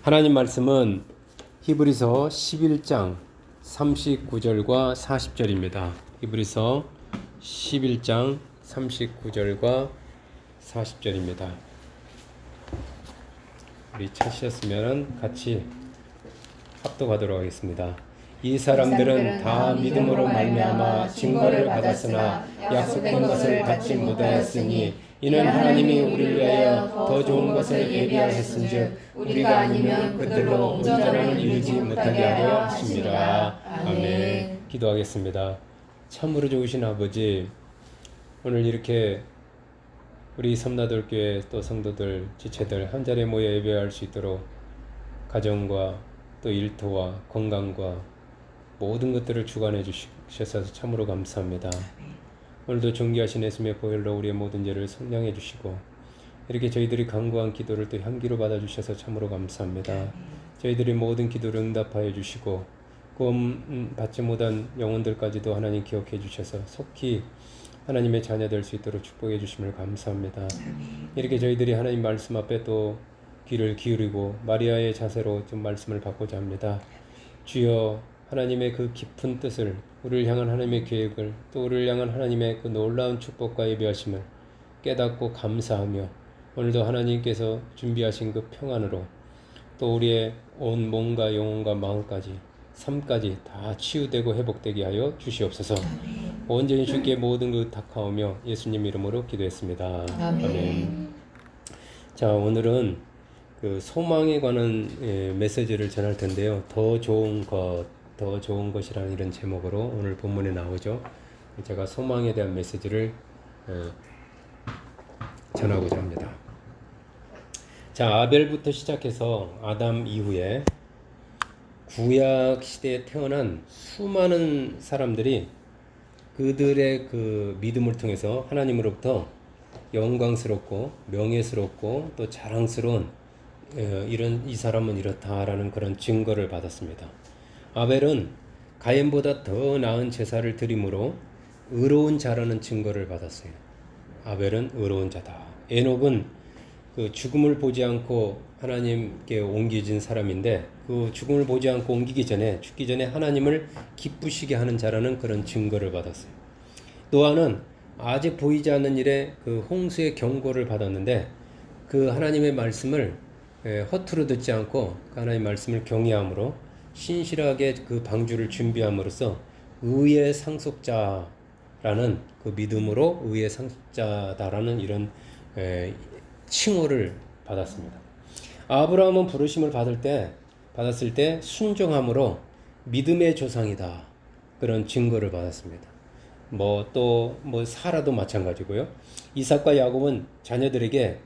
하나님 말씀은 히브리서 11장 39절과 40절입니다. 히브리서 11장 39절과 40절입니다. 우리 찾으셨으면 같이 합독하도록 하겠습니다. 이 사람들은 다 믿음으로 말미암아 증거를 받았으나 약속된 것을 받지 못하였으니 이는 하나님이 우리를 위하여 더 좋은 것을 예비하셨은즉 우리가 아니면 그들로 온전함을 이루지 못하게 하려 하심이라. 아멘. 기도하겠습니다. 참으로 좋으신 아버지, 오늘 이렇게 우리 섬나들교회 또 성도들, 지체들 한자리에 모여 예배할 수 있도록 가정과 또 일터와 건강과 모든 것들을 주관해 주셔서 참으로 감사합니다. 오늘도 존귀하신 예수님의 보혈로 우리의 모든 죄를 성량해 주시고 이렇게 저희들이 간구한 기도를 또 향기로 받아주셔서 참으로 감사합니다. 저희들이 모든 기도를 응답하여 주시고 구원 받지 못한 영혼들까지도 하나님 기억해 주셔서 속히 하나님의 자녀 될 수 있도록 축복해 주심을 감사합니다. 이렇게 저희들이 하나님 말씀 앞에 또 귀를 기울이고 마리아의 자세로 좀 말씀을 받고자 합니다. 주여, 하나님의 그 깊은 뜻을, 우리를 향한 하나님의 계획을, 또 우리를 향한 하나님의 그 놀라운 축복과 예비하심을 깨닫고 감사하며 오늘도 하나님께서 준비하신 그 평안으로 또 우리의 온 몸과 영혼과 마음까지 삶까지 다 치유되고 회복되게 하여 주시옵소서. 온전히 주께 모든 것 탁하오며 예수님 이름으로 기도했습니다. 아멘. 자, 오늘은 그 소망에 관한 메시지를 전할 텐데요. 더 좋은 것이라는 이런 제목으로 오늘 본문에 나오죠. 제가 소망에 대한 메시지를 전하고자 합니다. 자, 아벨부터 시작해서 아담 이후에 구약 시대에 태어난 수많은 사람들이 그들의 그 믿음을 통해서 하나님으로부터 영광스럽고 명예스럽고 또 자랑스러운 이 사람은 이렇다라는 그런 증거를 받았습니다. 아벨은 가인보다 더 나은 제사를 드림으로 의로운 자라는 증거를 받았어요. 아벨은 의로운 자다. 에녹은 그 죽음을 보지 않고 하나님께 옮겨진 사람인데 그 죽음을 보지 않고 옮기기 전에, 죽기 전에 하나님을 기쁘시게 하는 자라는 그런 증거를 받았어요. 노아는 아직 보이지 않는 일에 그 홍수의 경고를 받았는데 그 하나님의 말씀을 허투루 듣지 않고 그 하나님의 말씀을 경외함으로 신실하게 그 방주를 준비함으로써 의의 상속자라는 그 믿음으로 의의 상속자다라는 이런 칭호를 받았습니다. 아브라함은 부르심을 받았을 때 순종함으로 믿음의 조상이다, 그런 증거를 받았습니다. 또 사라도 마찬가지고요. 이삭과 야곱은 자녀들에게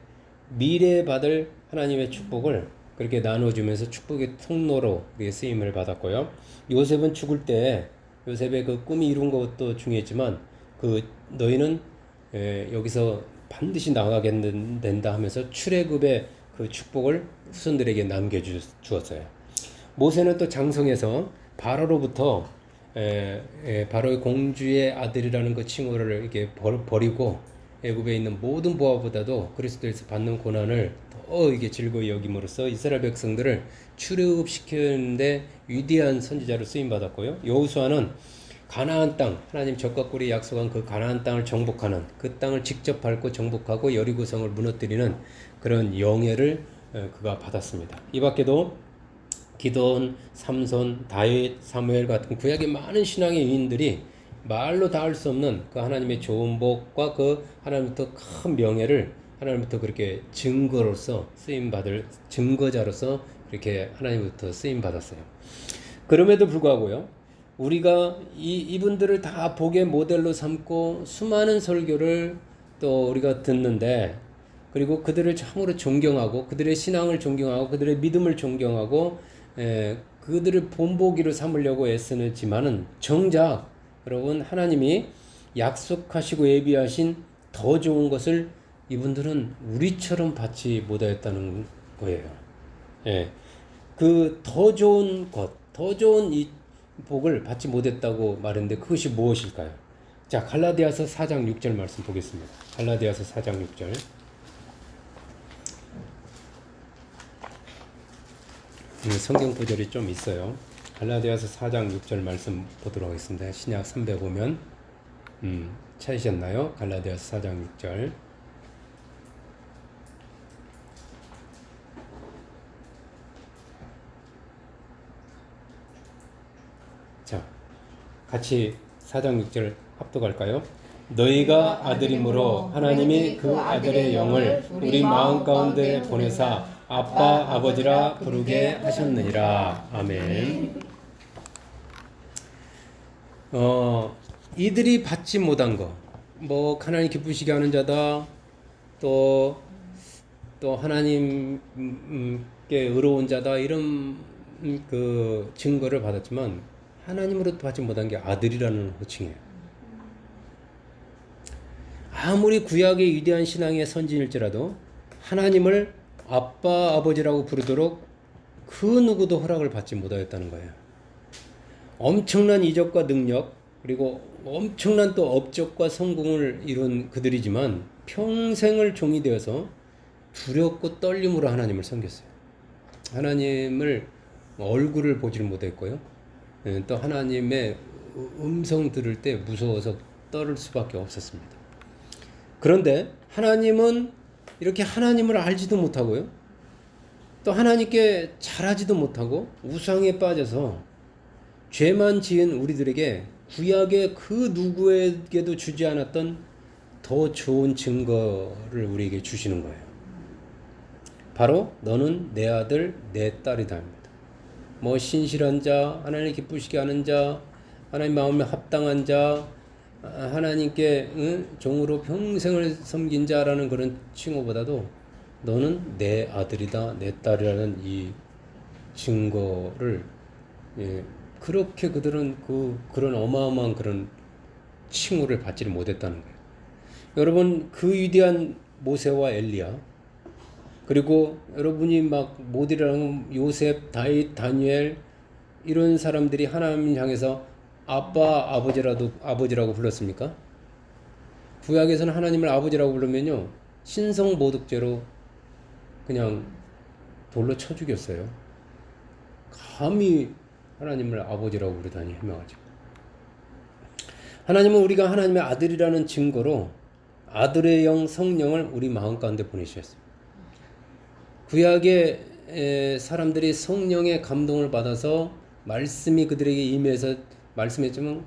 미래에 받을 하나님의 축복을 그렇게 나눠주면서 축복의 통로로 쓰임을 받았고요. 요셉은 죽을 때 요셉의 그 꿈이 이룬 것도 중요했지만 그 너희는 여기서 반드시 나가게 된다 하면서 출애굽의 그 축복을 후손들에게 남겨주었어요. 모세는 또 장성에서 바로로부터 바로의 공주의 아들이라는 그 칭호를 이렇게 버리고 애굽에 있는 모든 부하보다도 그리스도에서 받는 고난을 더 이게 즐거이 여김으로써 이스라엘 백성들을 출애굽시키는데 위대한 선지자로 쓰임 받았고요. 여호수아는 가나안 땅, 하나님 젖과 꿀이 약속한 그 가나안 땅을 정복하는, 그 땅을 직접 밟고 정복하고 여리고성을 무너뜨리는 그런 영예를 그가 받았습니다. 이 밖에도 기드온, 삼손, 다윗, 사무엘 같은 구약의 많은 신앙의 위인들이 말로 다 할 수 없는 그 하나님의 좋은 복과 그 하나님부터 큰 명예를 하나님부터 그렇게 증거로서 쓰임받을 증거자로서 그렇게 하나님부터 쓰임받았어요. 그럼에도 불구하고요, 우리가 이분들을 다 복의 모델로 삼고 수많은 설교를 또 우리가 듣는데, 그리고 그들을 참으로 존경하고 그들의 신앙을 존경하고 그들의 믿음을 존경하고 그들을 본보기로 삼으려고 애쓰지만은 정작 여러분, 하나님이 약속하시고 예비하신 더 좋은 것을 이분들은 우리처럼 받지 못하였다는 거예요. 그 더 좋은 것, 더 좋은 이 복을 받지 못했다고 말했는데 그것이 무엇일까요? 자, 갈라디아서 4장 6절 말씀 보겠습니다. 갈라디아서 4장 6절. 성경 구절이 좀 있어요. 갈라디아서 4장 6절 말씀 보도록 하겠습니다. 신약 305면 찾으셨나요? 갈라디아서 4장 6절. 자, 같이 4장 6절 합독할까요? 너희가 아들이므로 하나님이 그 아들의 영을 우리 마음 가운데 보내사 아빠 아버지라 부르게 하셨느니라. 아멘. 이들이 받지 못한 거, 뭐 하나님 기쁘시게 하는 자다, 또 하나님께 의로운 자다, 이런 그 증거를 받았지만 하나님으로 받지 못한 게 아들이라는 호칭이에요. 아무리 구약의 위대한 신앙의 선진일지라도 하나님을 아빠 아버지라고 부르도록 그 누구도 허락을 받지 못하였다는 거예요. 엄청난 이적과 능력, 그리고 엄청난 또 업적과 성공을 이룬 그들이지만 평생을 종이 되어서 두렵고 떨림으로 하나님을 섬겼어요. 하나님을 얼굴을 보지를 못했고요. 또 하나님의 음성 들을 때 무서워서 떨을 수밖에 없었습니다. 그런데 하나님은 이렇게 하나님을 알지도 못하고요, 또 하나님께 잘하지도 못하고 우상에 빠져서 죄만 지은 우리들에게 구약의 그 누구에게도 주지 않았던 더 좋은 증거를 우리에게 주시는 거예요. 바로 너는 내 아들 내 딸이다 합니다. 뭐 신실한 자, 하나님 기쁘시게 하는 자, 하나님 마음에 합당한 자, 하나님께 종으로 평생을 섬긴 자라는 그런 칭호보다도 너는 내 아들이다, 내 딸이라는 이 증거를, 그렇게 그들은 그런 어마어마한 그런 칭호를 받지를 못했다는 거예요. 여러분, 그 위대한 모세와 엘리야, 그리고 여러분이 막 모델이라는 요셉, 다윗, 다니엘, 이런 사람들이 하나님 향해서 아빠, 아버지라고 불렀습니까? 구약에서는 하나님을 아버지라고 부르면요, 신성모독죄로 그냥 돌로 쳐 죽였어요. 감히 하나님을 아버지라고 부르다니 해명하죠. 하나님은 우리가 하나님의 아들이라는 증거로 아들의 영 성령을 우리 마음 가운데 보내주셨습니다. 구약의 사람들이 성령의 감동을 받아서 말씀이 그들에게 임해서 말씀했지만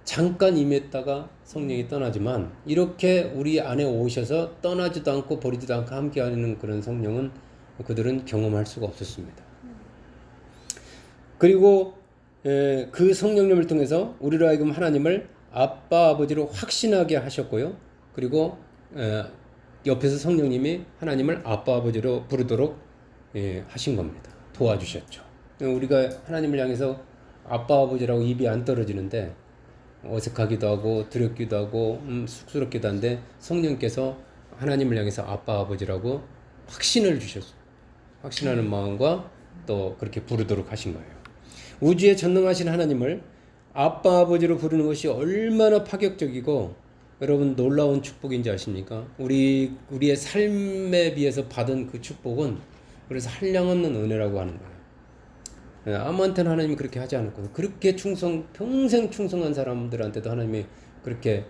잠깐 임했다가 성령이 떠나지만, 이렇게 우리 안에 오셔서 떠나지도 않고 버리지도 않고 함께하는 그런 성령은 그들은 경험할 수가 없었습니다. 그리고 그 성령님을 통해서 우리로 하여금 하나님을 아빠 아버지로 확신하게 하셨고요. 그리고 옆에서 성령님이 하나님을 아빠 아버지로 부르도록 하신 겁니다. 도와주셨죠. 우리가 하나님을 향해서 아빠 아버지라고 입이 안 떨어지는데 어색하기도 하고 두렵기도 하고 쑥스럽기도 한데, 성령께서 하나님을 향해서 아빠 아버지라고 확신을 주셨어요. 확신하는 마음과 또 그렇게 부르도록 하신 거예요. 우주에 전능하신 하나님을 아빠 아버지로 부르는 것이 얼마나 파격적이고 여러분 놀라운 축복인지 아십니까? 우리의 삶에 비해서 받은 그 축복은 그래서 한량없는 은혜라고 하는 거예요. 아무한테나 하나님이 그렇게 하지 않았거든요. 그렇게 평생 충성한 사람들한테도 하나님이 그렇게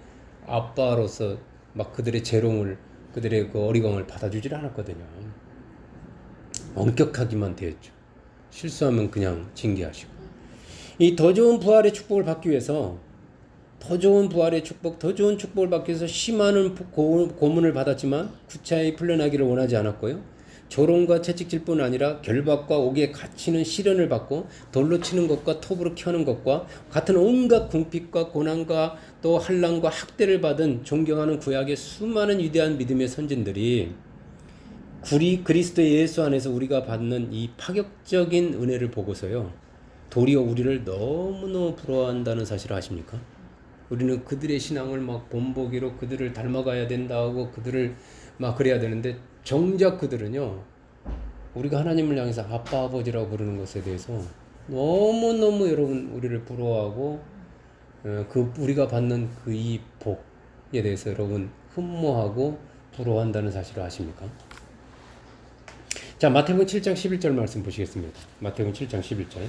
아빠로서 막 그들의 재롱을, 그들의 그 어리광을 받아주질 않았거든요. 엄격하기만 대했죠. 실수하면 그냥 징계하시고. 이 더 좋은 부활의 축복을 받기 위해서, 더 좋은 부활의 축복, 더 좋은 축복을 받기 위해서 심한 고문을 받았지만 구차히 풀려나기를 원하지 않았고요. 조롱과 채찍질 뿐 아니라 결박과 옥에 갇히는 시련을 받고 돌로 치는 것과 톱으로 켜는 것과 같은 온갖 궁핍과 고난과 또 환난과 학대를 받은 존경하는 구약의 수많은 위대한 믿음의 선진들이 그리스도 예수 안에서 우리가 받는 이 파격적인 은혜를 보고서요, 도리어 우리를 너무너무 부러워한다는 사실을 아십니까? 우리는 그들의 신앙을 막 본보기로 그들을 닮아가야 된다고 그들을 막 그래야 되는데, 정작 그들은요, 우리가 하나님을 향해서 아빠 아버지라고 부르는 것에 대해서 너무너무 여러분 우리를 부러워하고 우리가 받는 그 이 복에 대해서 여러분 흠모하고 부러워한다는 사실을 아십니까? 자, 마태복음 7장 11절 말씀 보시겠습니다. 마태복음 7장 11절.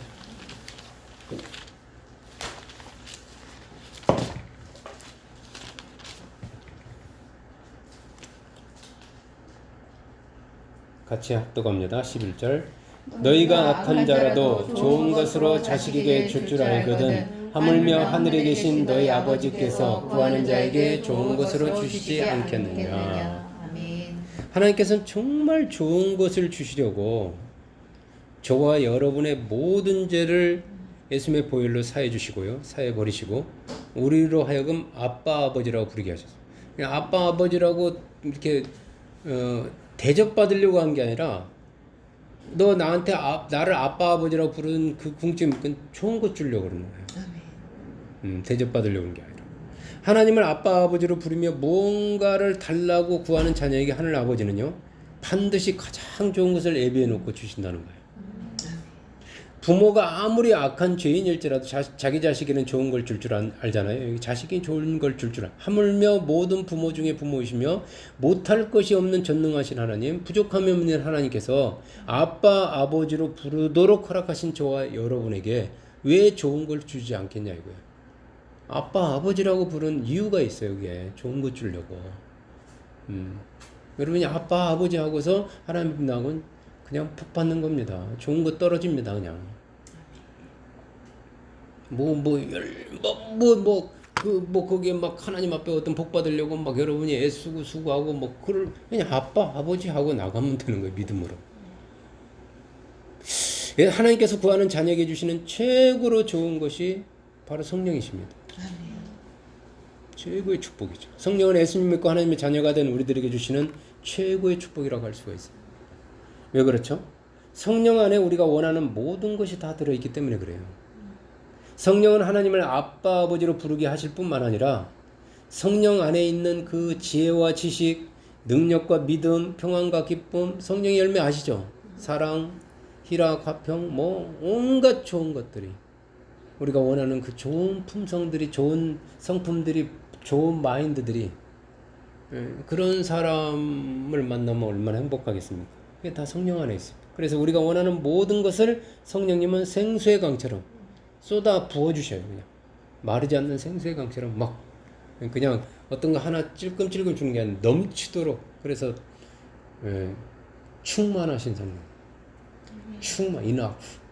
같이 합독합니다. 11절. 너희가 악한 자라도 좋은 것으로 자식에게 줄 줄 알거든 하물며 하늘에 계신 너희 아버지께서 구하는 자에게 좋은 것으로 주시지 않겠느냐. 하나님께서는 정말 좋은 것을 주시려고 저와 여러분의 모든 죄를 예수님의 보혈로 사해 주시고요. 사해 버리시고 우리로 하여금 아빠 아버지라고 부르게 하셨어요. 그냥 아빠 아버지라고 이렇게 대접받으려고 한 게 아니라 너 나한테 나를 아빠 아버지라고 부르는 그 궁핍 좋은 것 주려고 그러는 거예요. 대접받으려고 하는 게 아니라 하나님을 아빠 아버지로 부르며 뭔가를 달라고 구하는 자녀에게 하늘 아버지는요 반드시 가장 좋은 것을 예비해 놓고 주신다는 거예요. 부모가 아무리 악한 죄인일지라도 자기 자식에게는 좋은 걸 줄 줄 알잖아요. 자식이 좋은 걸 줄 줄 알. 하물며 모든 부모 중에 부모이시며 못할 것이 없는 전능하신 하나님, 부족함이 없는 하나님께서 아빠 아버지로 부르도록 허락하신 저와 여러분에게 왜 좋은 걸 주지 않겠냐 이거예요. 아빠 아버지라고 부른 이유가 있어요. 여기에 좋은 거 주려고. 여러분이 아빠 아버지 하고서 하나님 나하고는 그냥 푹 받는 겁니다. 좋은 거 떨어집니다. 그냥 거기에 막 하나님 앞에 어떤 복 받으려고 막 여러분이 애쓰고 수고하고 그냥 아빠 아버지 하고 나가면 되는 거예요. 믿음으로. 하나님께서 구하는 자녀에게 주시는 최고로 좋은 것이 바로 성령이십니다. 최고의 축복이죠. 성령은 예수님 믿고 하나님의 자녀가 된 우리들에게 주시는 최고의 축복이라고 할 수가 있어요. 왜 그렇죠? 성령 안에 우리가 원하는 모든 것이 다 들어있기 때문에 그래요. 성령은 하나님을 아빠 아버지로 부르게 하실 뿐만 아니라 성령 안에 있는 그 지혜와 지식, 능력과 믿음, 평안과 기쁨, 성령의 열매 아시죠? 사랑, 희락, 화평, 온갖 좋은 것들이 우리가 원하는 그 좋은 품성들이, 좋은 성품들이, 좋은 마인드들이 그런 사람을 만나면 얼마나 행복하겠습니까? 그게 다 성령 안에 있습니다. 그래서 우리가 원하는 모든 것을 성령님은 생수의 강처럼 쏟아 부어주셔요. 그냥 마르지 않는 생수의 강처럼 막 그냥 어떤 거 하나 찔끔찔끔 주는 게 아니라 넘치도록. 그래서 충만하신 성령,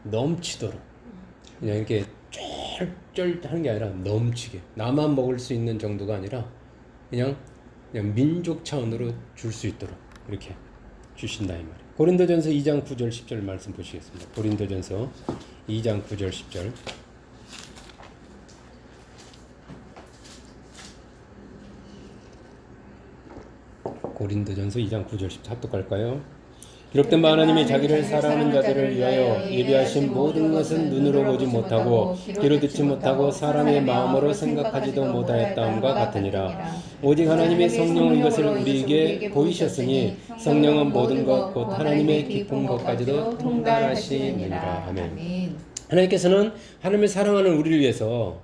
넘치도록 그냥 이렇게 쫄쫄 하는 게 아니라 넘치게, 나만 먹을 수 있는 정도가 아니라 그냥 민족 차원으로 줄 수 있도록 이렇게 주신다 이 말이에요. 고린도전서 2장 9절 10절 말씀 보시겠습니다. 고린도전서 2장 9절 10절. 고린도전서 2장 9절 10절 합독할까요? 기록된 바 하나님이 자기를 사랑하는 자들을 위하여 예비하신 모든 것은 눈으로 보지 못하고 귀로 듣지 못하고 사람의 마음으로 생각하지도 못하였다함과 같으니라. 오직 하나님의 성령은 이것을 우리에게 보이셨으니 성령은 모든 것 곧 하나님의 깊은 것까지도 통달하시느니라. 아멘. 하나님께서는 하나님을 사랑하는 우리를 위해서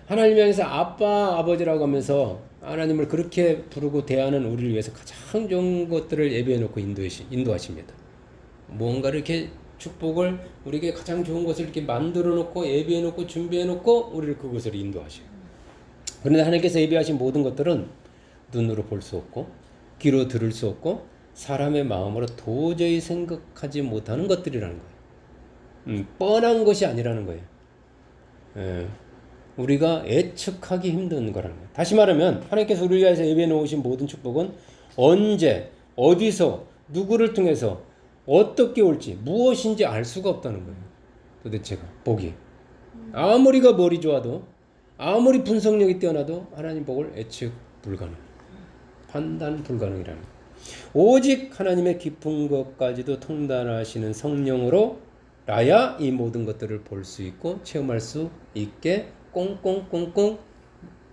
하나님 향해서 아빠 아버지라고 하면서 하나님을 그렇게 부르고 대하는 우리를 위해서 가장 좋은 것들을 예비해 놓고 인도하십니다. 뭔가를 이렇게 축복을 우리에게 가장 좋은 것을 이렇게 만들어 놓고 예비해 놓고 준비해 놓고 우리를 그곳으로 인도하셔요. 그런데 하나님께서 예비하신 모든 것들은 눈으로 볼 수 없고 귀로 들을 수 없고 사람의 마음으로 도저히 생각하지 못하는 것들이라는 거예요. 뻔한 것이 아니라는 거예요. 우리가 예측하기 힘든 거라는 거예요. 다시 말하면 하나님께서 우리를 위해서 예비해 놓으신 모든 축복은 언제, 어디서, 누구를 통해서 어떻게 올지 무엇인지 알 수가 없다는 거예요. 도대체가 복이 아무리가 머리 좋아도 아무리 분석력이 뛰어나도 하나님 복을 예측 불가능, 판단 불가능이라는 거예요. 오직 하나님의 깊은 것까지도 통달하시는 성령으로 라야 이 모든 것들을 볼 수 있고 체험할 수 있게 꽁꽁꽁꽁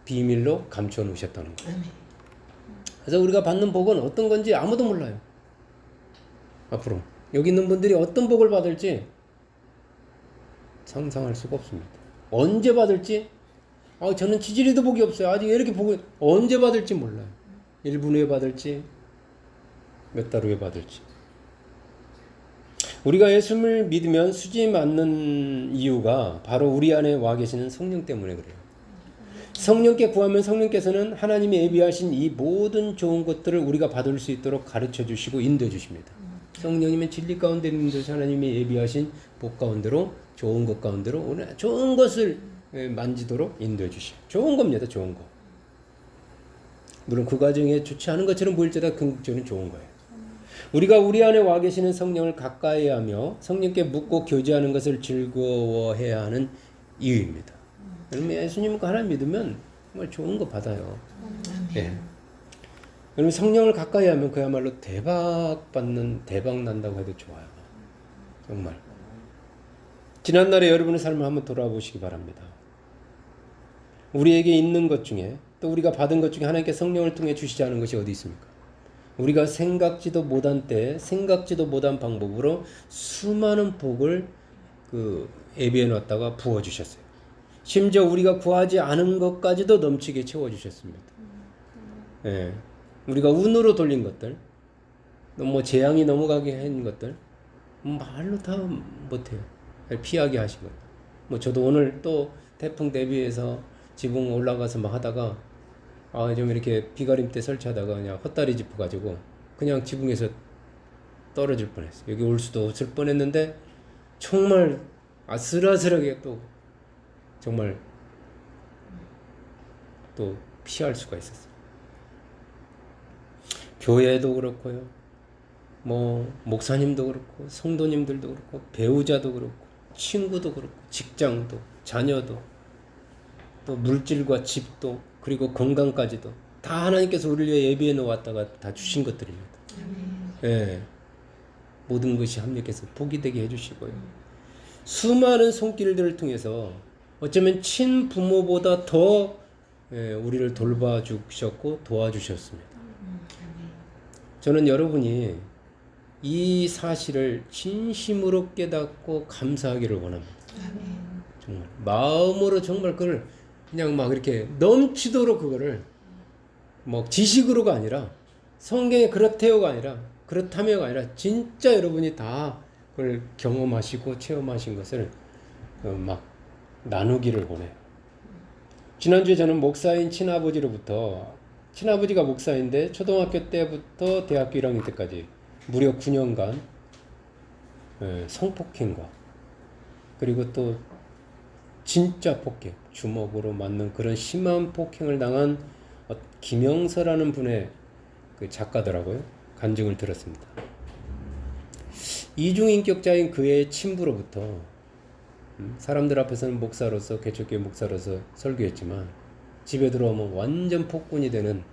비밀로 감춰 놓으셨다는 거예요. 그래서 우리가 받는 복은 어떤 건지 아무도 몰라요. 앞으로 여기 있는 분들이 어떤 복을 받을지 상상할 수가 없습니다. 언제 받을지 저는 지지리도 복이 없어요. 아직 이렇게 복을 언제 받을지 몰라요. 1분 후에 받을지 몇 달 후에 받을지 우리가 예수를 믿으면 수지 맞는 이유가 바로 우리 안에 와 계시는 성령 때문에 그래요. 성령께 구하면 성령께서는 하나님이 예비하신 이 모든 좋은 것들을 우리가 받을 수 있도록 가르쳐 주시고 인도해 주십니다. 성령님은 진리 가운데 있는 하나님이 예비하신 복 가운데로 좋은 것 가운데로 오늘 좋은 것을 만지도록 인도해 주시오. 좋은 겁니다. 좋은 거. 물론 그 과정에 좋지 않은 것처럼 보일지라도 긍정적으로 좋은 거예요. 우리가 우리 안에 와 계시는 성령을 가까이 하며 성령께 묻고 교제하는 것을 즐거워해야 하는 이유입니다. 여러분 예수님과 하나님 믿으면 정말 좋은 거 받아요. 예. 여러분 성령을 가까이 하면 그야말로 대박 난다고 해도 좋아요. 정말. 지난날에 여러분의 삶을 한번 돌아보시기 바랍니다. 우리에게 있는 것 중에 또 우리가 받은 것 중에 하나님께 성령을 통해 주시지 않은 것이 어디 있습니까? 우리가 생각지도 못한 때, 생각지도 못한 방법으로 수많은 복을 예비해 놨다가 부어 주셨어요. 심지어 우리가 구하지 않은 것까지도 넘치게 채워 주셨습니다. 예. 우리가 운으로 돌린 것들, 뭐 재앙이 넘어가게 한 것들, 말로 다 못해요. 피하게 하신 것. 뭐 저도 오늘 또 태풍 대비해서 지붕 올라가서 막 하다가 좀 이렇게 비가림 때 설치하다가 그냥 헛다리 짚어가지고 그냥 지붕에서 떨어질 뻔했어요. 여기 올 수도 없을 뻔했는데 정말 아슬아슬하게 또 정말 또 피할 수가 있었어요. 교회도 그렇고요. 뭐 목사님도 그렇고 성도님들도 그렇고 배우자도 그렇고 친구도 그렇고 직장도 자녀도 또 물질과 집도 그리고 건강까지도 다 하나님께서 우리를 위해 예비해 놓았다가 다 주신 것들입니다. 예. 모든 것이 하나님께서 복이 되게 해주시고요. 수많은 손길들을 통해서 어쩌면 친부모보다 더 우리를 돌봐주셨고 도와주셨습니다. 저는 여러분이 이 사실을 진심으로 깨닫고 감사하기를 원합니다. 정말 마음으로 정말 그걸 그냥 막 이렇게 넘치도록 그거를 뭐 지식으로가 아니라 성경에 그렇대요가 아니라 그렇다며가 아니라 진짜 여러분이 다 그걸 경험하시고 체험하신 것을 막 나누기를 원해요. 지난주에 저는 목사인 친아버지가 목사인데 초등학교 때부터 대학교 1학년 때까지 무려 9년간 성폭행과 그리고 또 진짜 폭행, 주먹으로 맞는 그런 심한 폭행을 당한 김영서라는 분의 그 작가더라고요. 간증을 들었습니다. 이중인격자인 그의 친부로부터 사람들 앞에서는 목사로서 개척교회 목사로서 설교했지만 집에 들어오면 완전 폭군이 되는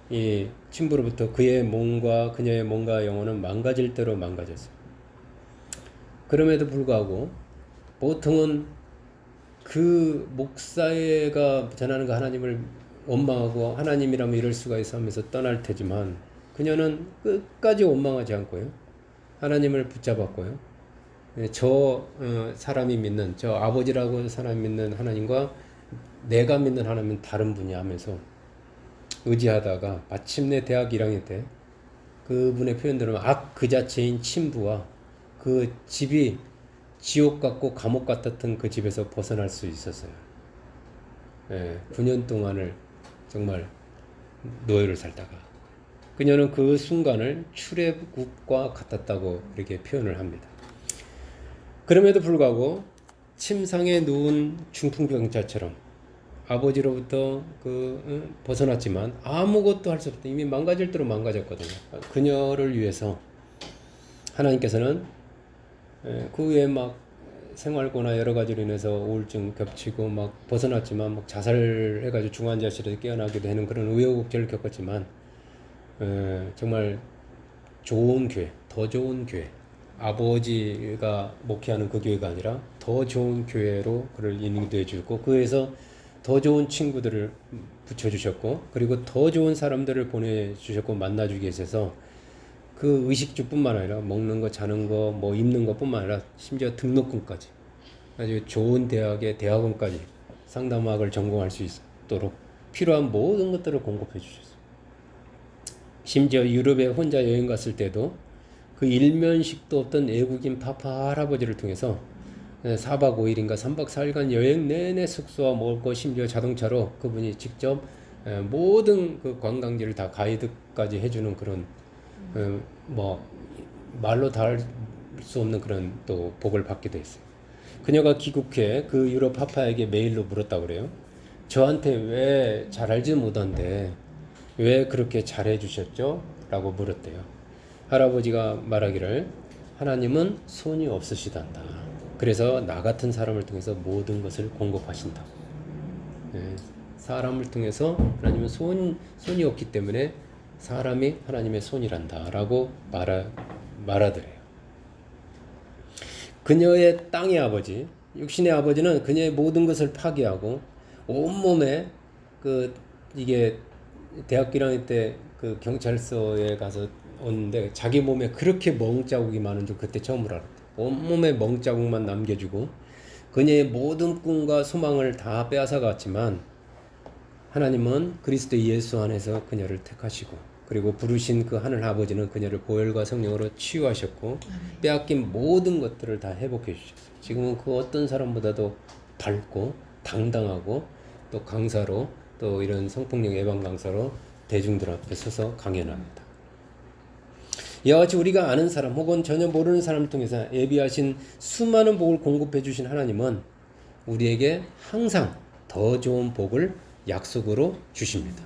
이 친부로부터 그의 몸과 그녀의 몸과 영혼은 망가질 대로 망가졌어요. 그럼에도 불구하고 보통은 그 목사가 전하는 그 하나님을 원망하고 하나님이라면 이럴 수가 있어 하면서 떠날 테지만 그녀는 끝까지 원망하지 않고요. 하나님을 붙잡았고요. 사람이 믿는 저 아버지라고 사람이 믿는 하나님과 내가 믿는 하나님은 다른 분이야 하면서 의지하다가 마침내 대학 1학년 때 그분의 표현대로 그 자체인 친부와 그 집이 지옥 같고 감옥 같았던 그 집에서 벗어날 수 있었어요. 9년 동안을 정말 노예를 살다가 그녀는 그 순간을 출애굽과 같았다고 이렇게 표현을 합니다. 그럼에도 불구하고 침상에 누운 중풍병자처럼 아버지로부터 벗어났지만 아무것도 할 수 없다. 이미 망가질 대로 망가졌거든요. 그녀를 위해서 하나님께서는 그 후에 막 생활고나 여러 가지로 인해서 우울증 겹치고 막 벗어났지만 막 자살해가지고 중환자실에서 깨어나게 되는 그런 우여곡절을 겪었지만 정말 좋은 교회, 더 좋은 교회, 아버지가 목회하는 그 교회가 아니라 더 좋은 교회로 그를 인도해 주고 그에서 더 좋은 친구들을 붙여주셨고 그리고 더 좋은 사람들을 보내주셨고 만나주기 위해서 그 의식주뿐만 아니라 먹는 거, 자는 거, 뭐 입는 것뿐만 아니라 심지어 등록금까지 아주 좋은 대학의 대학원까지 상담학을 전공할 수 있도록 필요한 모든 것들을 공급해 주셨어요. 심지어 유럽에 혼자 여행 갔을 때도 그 일면식도 없던 외국인 파파 할아버지를 통해서 4박 5일인가 3박 4일간 여행 내내 숙소와 먹을 거 심지어 자동차로 그분이 직접 모든 그 관광지를 다 가이드까지 해주는 그런 뭐 말로 다 할 수 없는 그런 또 복을 받기도 했어요. 그녀가 귀국해 그 유럽 파파에게 메일로 물었다고 그래요. 저한테 왜 잘 알지 못한데 왜 그렇게 잘해 주셨죠? 라고 물었대요. 할아버지가 말하기를 하나님은 손이 없으시단다. 그래서 나 같은 사람을 통해서 모든 것을 공급하신다. 사람을 통해서 하나님은 손이 없기 때문에 사람이 하나님의 손이란다 라고 말하더래요. 그녀의 땅의 아버지, 육신의 아버지는 그녀의 모든 것을 파괴하고 온몸에 이게 대학교 1학년 때 그 경찰서에 가서 오는데 자기 몸에 그렇게 멍자국이 많은 줄 그때 처음으로 알았대. 온몸에 멍자국만 남겨주고 그녀의 모든 꿈과 소망을 다 빼앗아갔지만 하나님은 그리스도 예수 안에서 그녀를 택하시고 그리고 부르신 그 하늘 아버지는 그녀를 보혈과 성령으로 치유하셨고 빼앗긴 모든 것들을 다 회복해 주셨어요. 지금은 그 어떤 사람보다도 밝고 당당하고 또 강사로 또 이런 성폭력 예방 강사로 대중들 앞에 서서 강연합니다. 이와 같이 우리가 아는 사람 혹은 전혀 모르는 사람을 통해서 예비하신 수많은 복을 공급해 주신 하나님은 우리에게 항상 더 좋은 복을 약속으로 주십니다.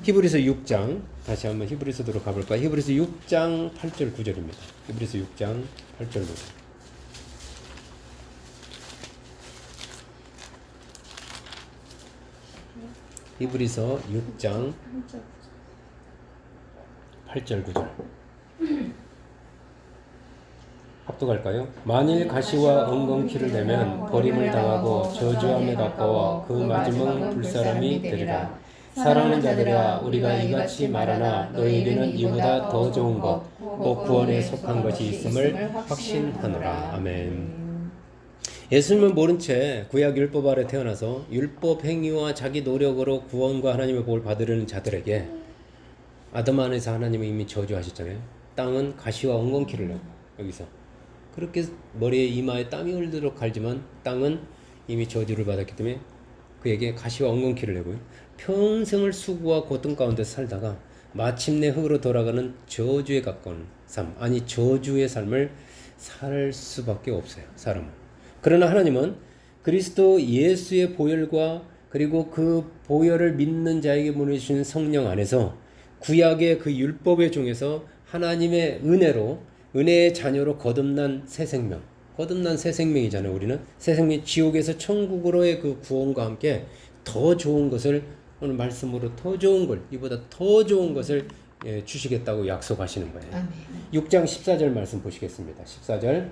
히브리서 6장 다시 한번 히브리서로 가볼까요? 히브리서 6장 8절 9절입니다. 히브리서 6장 8절 9절. 히브리서 6장 8절 9절. 합독할까요? 만일 가시와 엉겅퀴를 내면 버림을 당하고 저주함에 가까워 그 맞음은 불사람이 되리라. 사랑하는 자들아, 우리가 이같이 말하나 너희에게는 이보다 더 좋은 것, 곧 구원에 속한 것이 있음을 확신하노라. 아멘. 예수님은 모른 채 구약 율법 아래 태어나서 율법 행위와 자기 노력으로 구원과 하나님의 복을 받으려는 자들에게 아담 안에서 하나님은 이미 저주하셨잖아요. 땅은 가시와 엉겅퀴를 내고 여기서 그렇게 머리에 이마에 땀이 흘도록 갈지만 땅은 이미 저주를 받았기 때문에 그에게 가시와 엉겅퀴를 내고요. 평생을 수고와 고통 가운데 살다가 마침내 흙으로 돌아가는 저주에 가까운 삶, 아니 저주의 삶을 살 수밖에 없어요. 사람은. 그러나 하나님은 그리스도 예수의 보혈과 그리고 그 보혈을 믿는 자에게 보내주신 성령 안에서 구약의 그 율법의 종에서 하나님의 은혜로 은혜의 자녀로 거듭난 새 생명, 거듭난 새 생명이잖아요. 우리는 새 생명, 지옥에서 천국으로의 그 구원과 함께 더 좋은 것을 오늘 말씀으로 더 좋은 걸, 이보다 더 좋은 것을 주시겠다고 약속하시는 거예요. 아멘. 6장 14절 말씀 보시겠습니다. 14절.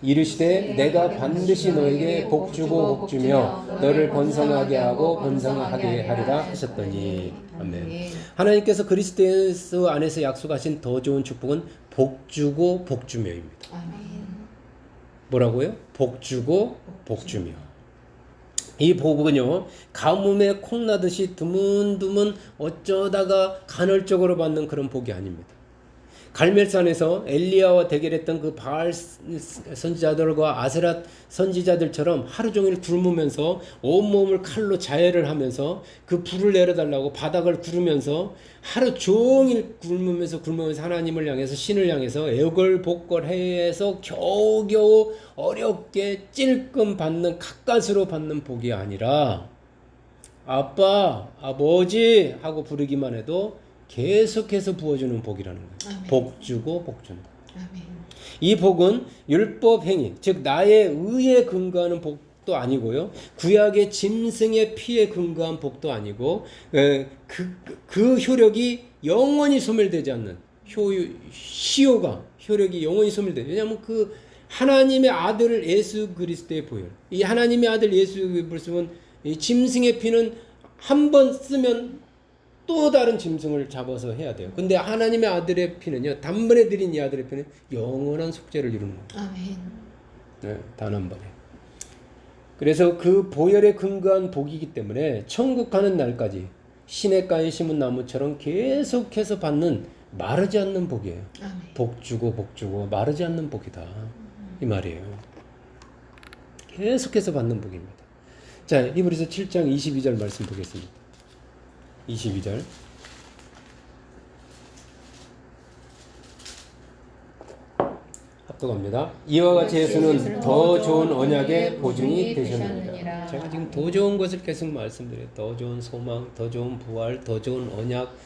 이르시되 내가 반드시 너에게 복주고 복주며 너를 번성하게 하고 번성하게 하리라 하셨더니. 아멘. 하나님께서 그리스도 예수 안에서 약속하신 더 좋은 축복은 복주고 복주며입니다. 아멘. 뭐라고요? 복주고 복주며. 이 복은요, 가뭄에 콩나듯이 드문드문 어쩌다가 간헐적으로 받는 그런 복이 아닙니다. 갈멜산에서 엘리야와 대결했던 그 바알 선지자들과 아세랏 선지자들처럼 하루 종일 굶으면서 온몸을 칼로 자해를 하면서 그 불을 내려달라고 바닥을 구르면서 하루 종일 굶으면서 하나님을 향해서 신을 향해서 애걸복걸해서 겨우겨우 어렵게 찔끔 받는 가까스로 받는 복이 아니라 아빠, 아버지 하고 부르기만 해도 계속해서 부어주는 복이라는 거예요. 아멘. 복 주고 복 준다. 아멘. 이 복은 율법 행위, 즉 나의 의에 근거하는 복도 아니고요. 구약의 짐승의 피에 근거한 복도 아니고 그 효력이 영원히 소멸되지 않는 효력이 영원히 소멸되지. 왜냐하면 그 하나님의 아들 예수 그리스도의 보혈, 이 하나님의 아들 예수 그리스도는 이 짐승의 피는 한 번 쓰면 또 다른 짐승을 잡아서 해야 돼요. 근데 하나님의 아들의 피는요, 단번에 드린 이 아들의 피는 영원한 속죄를 이루는 거예요. 아멘. 네, 단 한 번에. 그래서 그 보혈에 근거한 복이기 때문에 천국 가는 날까지 시냇가에 심은 나무처럼 계속해서 받는 마르지 않는 복이에요. 아멘. 복 주고 마르지 않는 복이다. 이 말이에요. 계속해서 받는 복입니다. 자, 히브리서 7장 22절 말씀 보겠습니다. 22절. 합독합니다. 이와 같이 예수는 더 좋은 언약의 보증이 되셨느니라. 제가 지금 더 좋은 것을 계속 말씀드려요. 더 좋은 소망, 더 좋은 부활, 더 좋은 언약,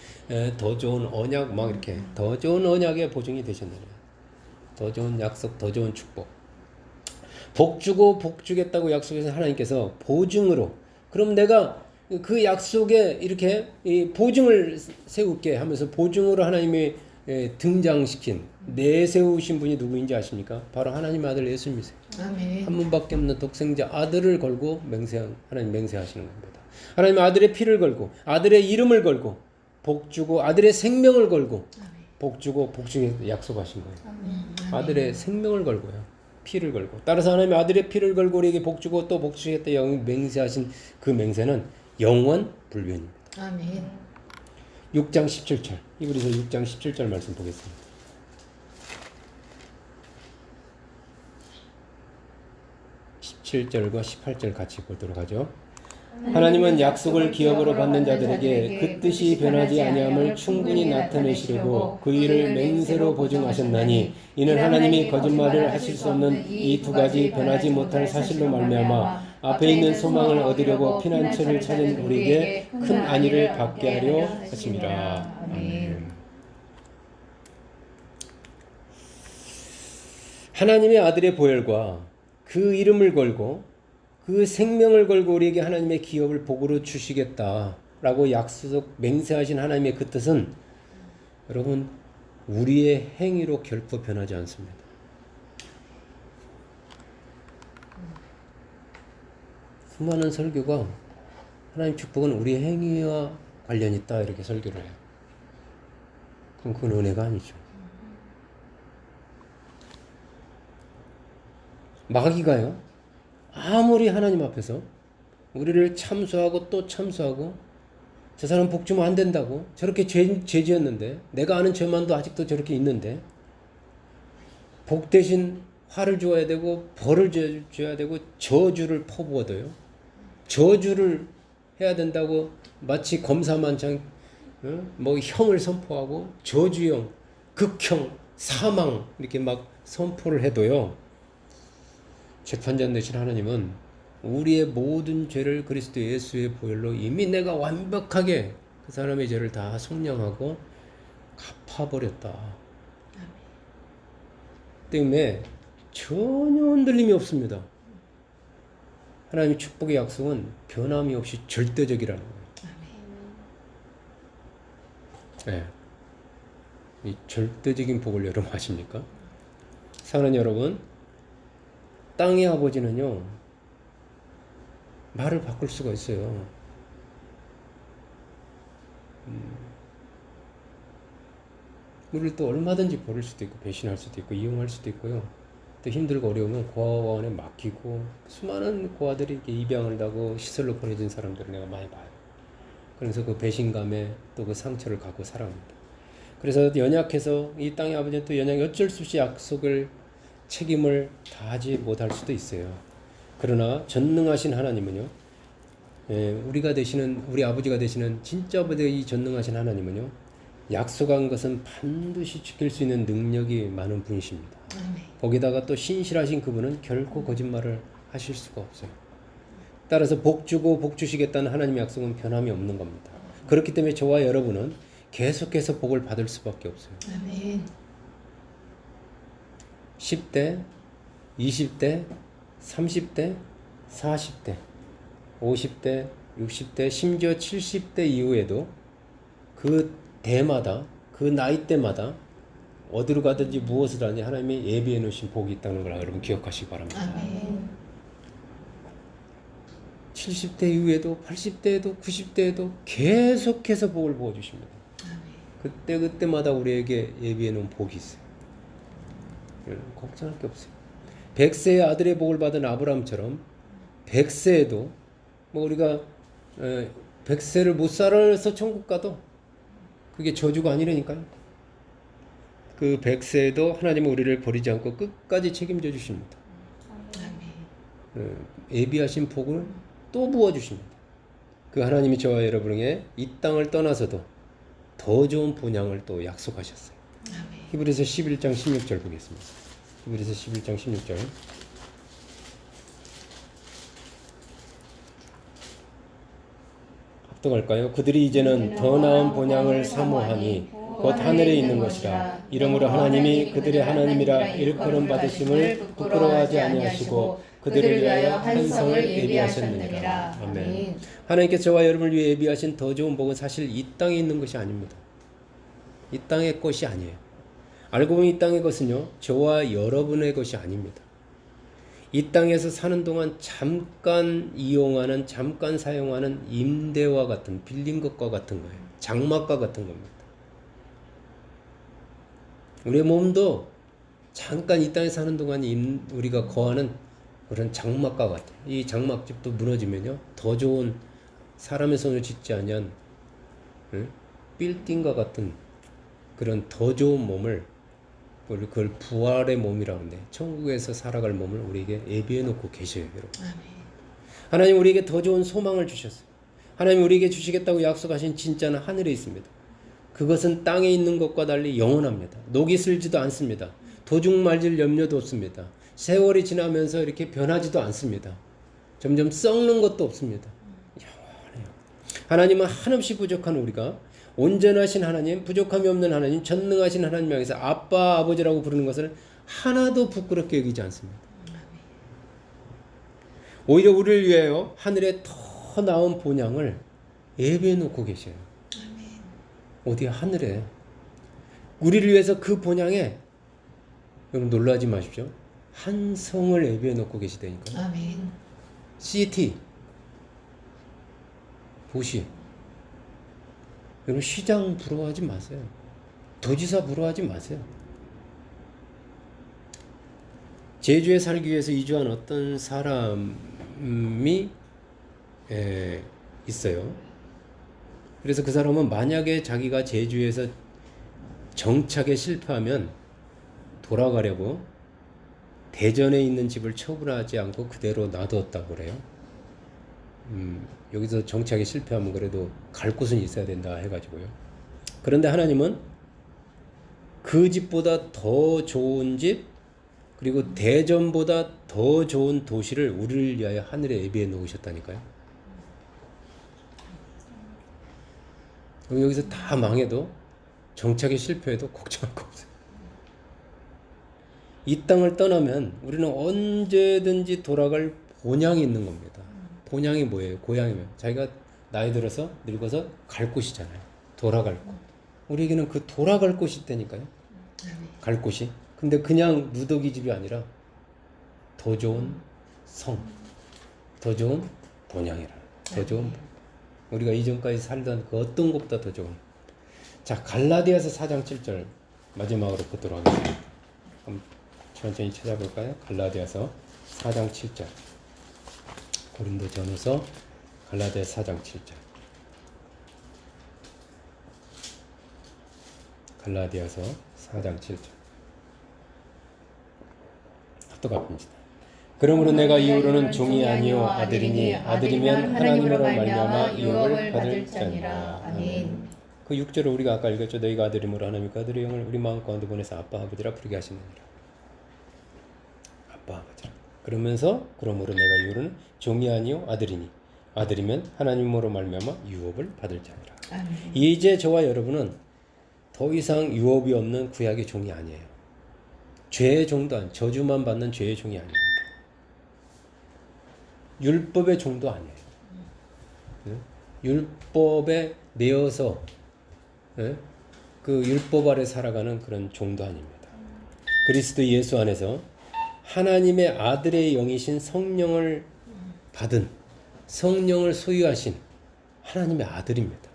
더 좋은 언약 막 이렇게 더 좋은 언약의 보증이 되셨느니라. 더 좋은 약속, 더 좋은 축복. 복 주고 복 주겠다고 약속해서 하나님께서 보증으로, 그럼 내가 그 약속에 이렇게 이 보증을 세울게 하면서 보증으로 하나님이 등장시킨 내세우신 분이 누구인지 아십니까? 바로 하나님 아들 예수님이세요. 아멘. 한 분밖에 없는 독생자 아들을 걸고 하나님 맹세하시는 겁니다. 하나님 아들의 피를 걸고 아들의 이름을 걸고 복 주고 아들의 생명을 걸고 복 주고 복 주게 약속하신 거예요. 아들의 생명을 걸고요. 피를 걸고. 따라서 하나님 아들의 피를 걸고 우리에게 복 주고 또 복 주겠다 맹세하신 그 맹세는 영원 불변입니다. 아멘. 6장 17절. 히브리서 6장 17절 말씀 보겠습니다. 17절과 18절 같이 보도록 하죠. 하나님은 약속을 기업으로 받는 자들에게 그 뜻이 변하지 아니함을 충분히 나타내시려고 그 일을 맹세로 보증하셨나니 이는 하나님이 거짓말을 하실 수 없는 이 두 가지 변하지 못할 사실로 말미암아 앞에 있는 소망을 얻으려고 피난처를 찾은 우리에게 큰 안위를 받게 하려 하심이라. 아멘. 하나님의 아들의 보혈과 그 이름을 걸고 그 생명을 걸고 우리에게 하나님의 기업을 복으로 주시겠다라고 약속 맹세하신 하나님의 그 뜻은 여러분 우리의 행위로 결코 변하지 않습니다. 수많은 설교가 하나님 축복은 우리의 행위와 관련이 있다 이렇게 설교를 해요. 그럼 그건 은혜가 아니죠. 마귀가요 아무리 하나님 앞에서 우리를 참수하고 또 참수하고 저 사람 복 주면 안 된다고 저렇게 죄 지었는데 내가 아는 죄만도 아직도 저렇게 있는데 복 대신 화를 주어야 되고 벌을 줘야 되고 저주를 퍼부어도요 저주를 해야 된다고 마치 검사만장 뭐 형을 선포하고 저주형 극형 사망 이렇게 막 선포를 해도요 재판장 되신 하나님은 우리의 모든 죄를 그리스도 예수의 보혈로 이미 내가 완벽하게 그 사람의 죄를 다 속량하고 갚아버렸다. 때문에 전혀 흔들림이 없습니다. 하나님의 축복의 약속은 변함이 없이 절대적이라는 거예요. 네. 이 절대적인 복을 여러분 아십니까? 사랑하는 여러분, 땅의 아버지는요 말을 바꿀 수가 있어요. 우리를 또 얼마든지 버릴 수도 있고 배신할 수도 있고 이용할 수도 있고요. 또 힘들고 어려우면 고아원에 맡기고 수많은 고아들이 이렇게 입양을 하고 시설로 보내진 사람들을 내가 많이 봐요. 그래서 그 배신감에 또 그 상처를 갖고 살아갑니다. 그래서 연약해서 이 땅의 아버지는 또 어쩔 수 없이 약속을 책임을 다하지 못할 수도 있어요. 그러나 전능하신 하나님은요, 우리가 되시는 우리 아버지가 되시는 진짜 아버지가 이 전능하신 하나님은요, 약속한 것은 반드시 지킬 수 있는 능력이 많은 분이십니다. 거기다가 또 신실하신 그분은 결코 거짓말을 하실 수가 없어요. 따라서 복 주고 복 주시겠다는 하나님의 약속은 변함이 없는 겁니다. 그렇기 때문에 저와 여러분은 계속해서 복을 받을 수밖에 없어요. 아멘. 10대, 20대, 30대, 40대, 50대, 60대, 심지어 70대 이후에도 그 대마다, 그 나이대마다 어디로 가든지 무엇을 하든지 하나님이 예비해 놓으신 복이 있다는 걸 여러분 기억하시기 바랍니다. 아멘. 70대 이후에도 80대에도 90대에도 계속해서 복을 부어주십니다. 그때마다 우리에게 예비해 놓은 복이 있어요. 걱정할 게 없어요. 100세의 아들의 복을 받은 아브라함처럼 100세에도 뭐 우리가 100세를 못 살아서 천국 가도 그게 저주가 아니라니까요. 그 100세도 하나님은 우리를 버리지 않고 끝까지 책임져 주십니다. 예비하신 복을 또 부어 주십니다. 그 하나님이 저와 여러분에게 이 땅을 떠나서도 더 좋은 본향을 또 약속하셨어요. 히브리서 11장 16절 보겠습니다. 히브리서 11장 16절. 합독할까요? 그들이 이제는 더 나은 본향을 사모하니 곧 하늘에 있는 것이라. 이러므로 하나님이 그들의 하나님이라 일컬음 받으심을 부끄러워하지 아니하시고 그들을 위하여 한 성을 예비하셨느니라. 아멘. 하나님께서 저와 여러분을 위해 예비하신 더 좋은 복은 사실 이 땅에 있는 것이 아닙니다. 이 땅의 것이 아니에요. 알고 보면 이 땅의 것은요, 저와 여러분의 것이 아닙니다. 이 땅에서 사는 동안 잠깐 이용하는, 잠깐 사용하는 임대와 같은, 빌린 것과 같은 거예요. 장막과 같은 겁니다. 우리의 몸도 잠깐 이 땅에 사는 동안 우리가 거하는 그런 장막과 같아요. 이 장막집도 무너지면요, 더 좋은 사람의 손을 짓지 아니한 빌딩과 같은 그런 더 좋은 몸을, 그걸 부활의 몸이라고 하는데, 천국에서 살아갈 몸을 우리에게 예비해 놓고 계셔요, 여러분. 하나님 우리에게 더 좋은 소망을 주셨어요. 하나님 우리에게 주시겠다고 약속하신 진짜는 하늘에 있습니다. 그것은 땅에 있는 것과 달리 영원합니다. 녹이 슬지도 않습니다. 도중 말질 염려도 없습니다. 세월이 지나면서 이렇게 변하지도 않습니다. 점점 썩는 것도 없습니다. 영원해요. 하나님은 한없이 부족한 우리가 온전하신 하나님, 부족함이 없는 하나님, 전능하신 하나님 향해서 아빠, 아버지라고 부르는 것을 하나도 부끄럽게 여기지 않습니다. 오히려 우리를 위하여 하늘에 더 나은 본향을 예배해 놓고 계셔요. 어디 하늘에. 우리를 위해서 그 본향에, 여러분 놀라지 마십시오, 한 성을 예배해 놓고 계시다니까요. 아멘. 시티, 도시. 여러분 시장 부러워하지 마세요. 도지사 부러워하지 마세요. 제주에 살기 위해서 이주한 어떤 사람이 있어요. 그래서 그 사람은 만약에 자기가 제주에서 정착에 실패하면 돌아가려고 대전에 있는 집을 처분하지 않고 그대로 놔두었다고 그래요. 여기서 정착에 실패하면 그래도 갈 곳은 있어야 된다 해가지고요. 그런데 하나님은 그 집보다 더 좋은 집, 그리고 대전보다 더 좋은 도시를 우리를 위하여 하늘에 예비해 놓으셨다니까요. 여기서 다 망해도, 정착에 실패해도 걱정할 거 없어요. 이 땅을 떠나면 우리는 언제든지 돌아갈 본향이 있는 겁니다. 본향이 뭐예요? 고향이면 자기가 나이 들어서 늙어서 갈 곳이잖아요. 돌아갈 곳. 우리에게는 그 돌아갈 곳이 있다니까요. 갈 곳이. 근데 그냥 누더기 집이 아니라 더 좋은 성, 더 좋은 본향이라. 더 좋은, 우리가 이전까지 살던 그 어떤 것보다 더 좋은. 자, 갈라디아서 4장 7절 마지막으로 보도록 하겠습니다. 한번 천천히 찾아볼까요? 갈라디아서 4장 7절. 고린도전후서 갈라디아 4장 7절. 갈라디아서 4장 7절. 합독합니다. 그러므로 내가 이후로는 종이 아니요 아들이니 아들이면 하나님으로 말미암아 유업을 받을 자니라. 아멘. 그 6절을 우리가 아까 읽었죠. 너희가 아들이므로 하나님과 아들의 영을 우리 마음 가운데 보내서 아빠 아버지라 부르게 하시느니라. 아빠 아버지라. 그러면서 그러므로 내가 이후로는 종이 아니요 아들이니 아들이면 하나님으로 말미암아 유업을 받을 자니라. 아멘. 이제 저와 여러분은 더 이상 유업이 없는 구약의 종이 아니에요. 죄의 종도 아니에요. 저주만 받는 죄의 종이 아닙니다. 율법의 종도 아니에요. 율법에 매여서 그 율법 아래 살아가는 그런 종도 아닙니다. 그리스도 예수 안에서 하나님의 아들의 영이신 성령을 받은, 성령을 소유하신 하나님의 아들입니다.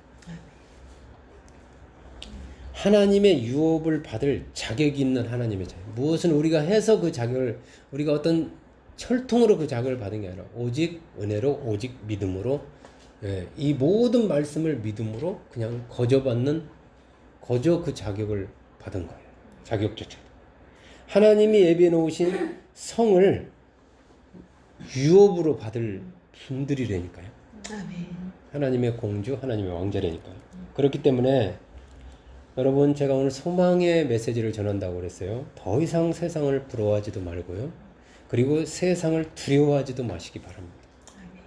하나님의 유업을 받을 자격이 있는 하나님의 자격. 무엇은 우리가 해서 그 자격을, 우리가 어떤 혈통으로 그 자격을 받은 게 아니라 오직 은혜로, 오직 믿음으로, 이 모든 말씀을 믿음으로 그냥 거저 그 자격을 받은 거예요. 자격조차. 하나님이 예비해 놓으신 성을 유업으로 받을 분들이라니까요. 아멘. 하나님의 공주, 하나님의 왕자라니까요. 그렇기 때문에 여러분, 제가 오늘 소망의 메시지를 전한다고 그랬어요. 더 이상 세상을 부러워하지도 말고요. 그리고 세상을 두려워하지도 마시기 바랍니다. 아멘.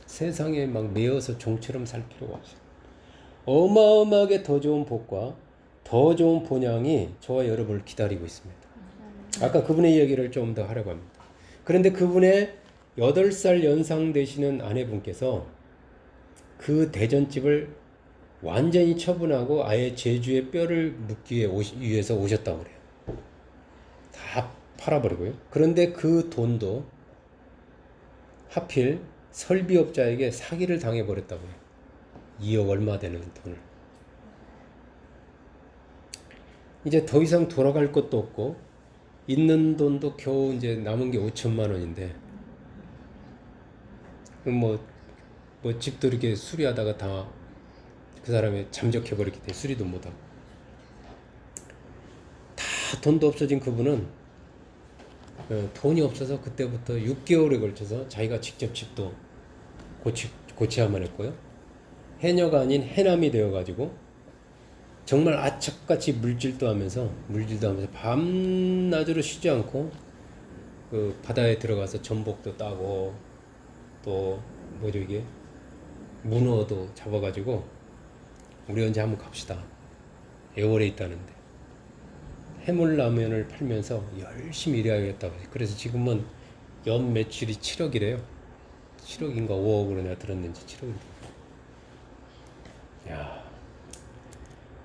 세상에 막 매여서 종처럼 살 필요가 없어요. 어마어마하게 더 좋은 복과 더 좋은 본향이 저와 여러분을 기다리고 있습니다. 아까 그분의 이야기를 좀 더 하려고 합니다. 그런데 그분의 8살 연상 되시는 아내분께서 그 대전집을 완전히 처분하고 아예 제주에 뼈를 묻기 위해서 오셨다고 그래요. 다 팔아버리고요. 그런데 그 돈도 하필 설비업자에게 사기를 당해버렸다고 해요. 2억 얼마 되는 돈을. 이제 더 이상 돌아갈 것도 없고 있는 돈도 겨우 이제 남은 게 5천만 원인데 뭐 집도 이렇게 수리하다가 다 그 사람이 잠적해버렸기 때문에 수리도 못하고 다 돈도 없어진 그분은 돈이 없어서 그때부터 6개월에 걸쳐서 자기가 직접 집도 고치야만 했고요. 해녀가 아닌 해남이 되어가지고 정말 아착같이 물질도 하면서 밤낮으로 쉬지 않고 그 바다에 들어가서 전복도 따고 또 뭐죠 이게 문어도 잡아가지고 우리 언제 한번 갑시다. 애월에 있다는데 해물라면을 팔면서 열심히 일해야겠다고. 그래서 지금은 연 매출이 7억이래요. 7억인가 5억으로 내가 들었는지 7억인데. 야.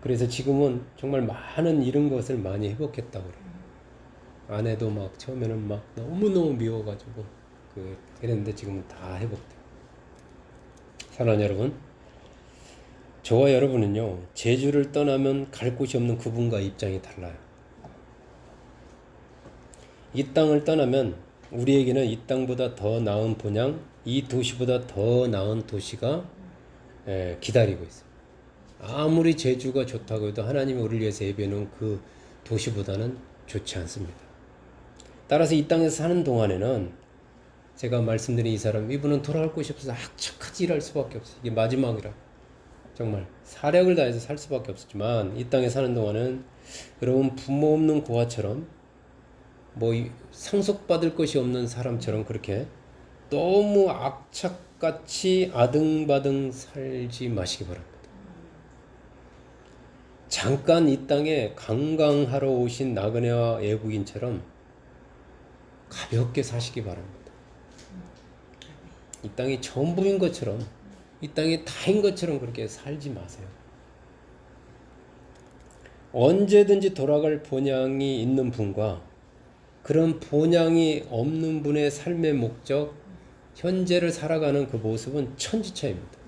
그래서 지금은 정말 많은 잃은 것을 많이 회복했다고 그래요. 아내도 막 처음에는 막 너무너무 미워가지고 그랬는데 지금은 다 회복돼요. 사랑하는 여러분, 저와 여러분은요, 제주를 떠나면 갈 곳이 없는 그분과 입장이 달라요. 이 땅을 떠나면 우리에게는 이 땅보다 더 나은 본향, 이 도시보다 더 나은 도시가 기다리고 있어요. 아무리 제주가 좋다고 해도 하나님이 우리를 위해서 예비해놓은 그 도시보다는 좋지 않습니다. 따라서 이 땅에서 사는 동안에는 제가 말씀드린 이분은 돌아갈 곳이 없어서 악착같이 일할 수밖에 없어요. 이게 마지막이라 정말 사력을 다해서 살 수밖에 없었지만 이 땅에 사는 동안은 여러분 부모 없는 고아처럼 뭐 상속받을 것이 없는 사람처럼 그렇게 너무 악착같이 아등바등 살지 마시기 바랍니다. 잠깐 이 땅에 관광하러 오신 나그네와 외국인처럼 가볍게 사시기 바랍니다. 이 땅이 전부인 것처럼, 이 땅이 다인 것처럼 그렇게 살지 마세요. 언제든지 돌아갈 본향이 있는 분과 그런 본향이 없는 분의 삶의 목적, 현재를 살아가는 그 모습은 천지차이입니다.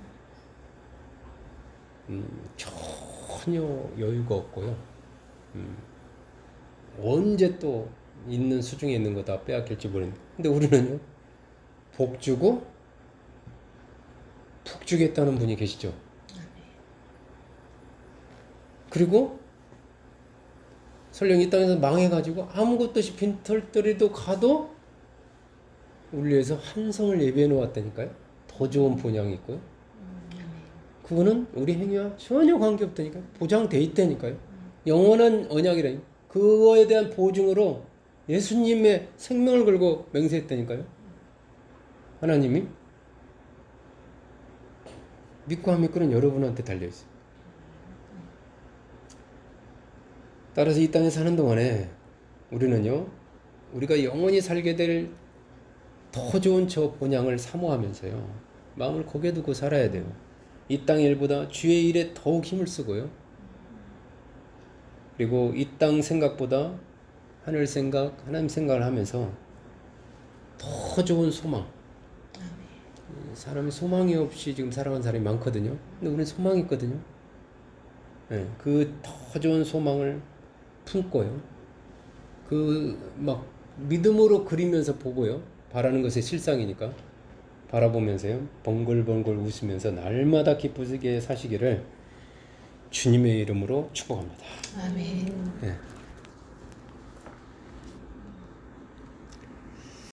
전혀 여유가 없고요. 언제 또 있는 수중에 있는 거 다 빼앗길지 모르는데, 근데 우리는요, 복 주고 푹 주겠다는 분이 계시죠. 그리고 설령 이 땅에서 망해가지고 아무것도 없이 빈털터리도 가도 우리 위해서 한 성을 예비해 놓았다니까요. 더 좋은 본향이 있고요. 그거는 우리 행위와 전혀 관계없다니까요. 보장돼 있다니까요. 영원한 언약이라니까요. 그거에 대한 보증으로 예수님의 생명을 걸고 맹세했다니까요. 하나님이 믿고 안 믿고는 여러분한테 달려있어요. 따라서 이 땅에 사는 동안에 우리는요, 우리가 영원히 살게 될 더 좋은 저 본향을 사모하면서요, 마음을 고개 두고 살아야 돼요. 이 땅 일보다 주의 일에 더욱 힘을 쓰고요. 그리고 이 땅 생각보다 하늘 생각, 하나님 생각을 하면서 더 좋은 소망. 사람이 소망이 없이 지금 살아가는 사람이 많거든요. 근데 우리는 소망이 있거든요. 네, 그 더 좋은 소망을 품고요. 막 믿음으로 그리면서 보고요. 바라는 것의 실상이니까 바라보면서요. 번글번글 웃으면서 날마다 기쁘게 사시기를 주님의 이름으로 축복합니다. 아멘. 예.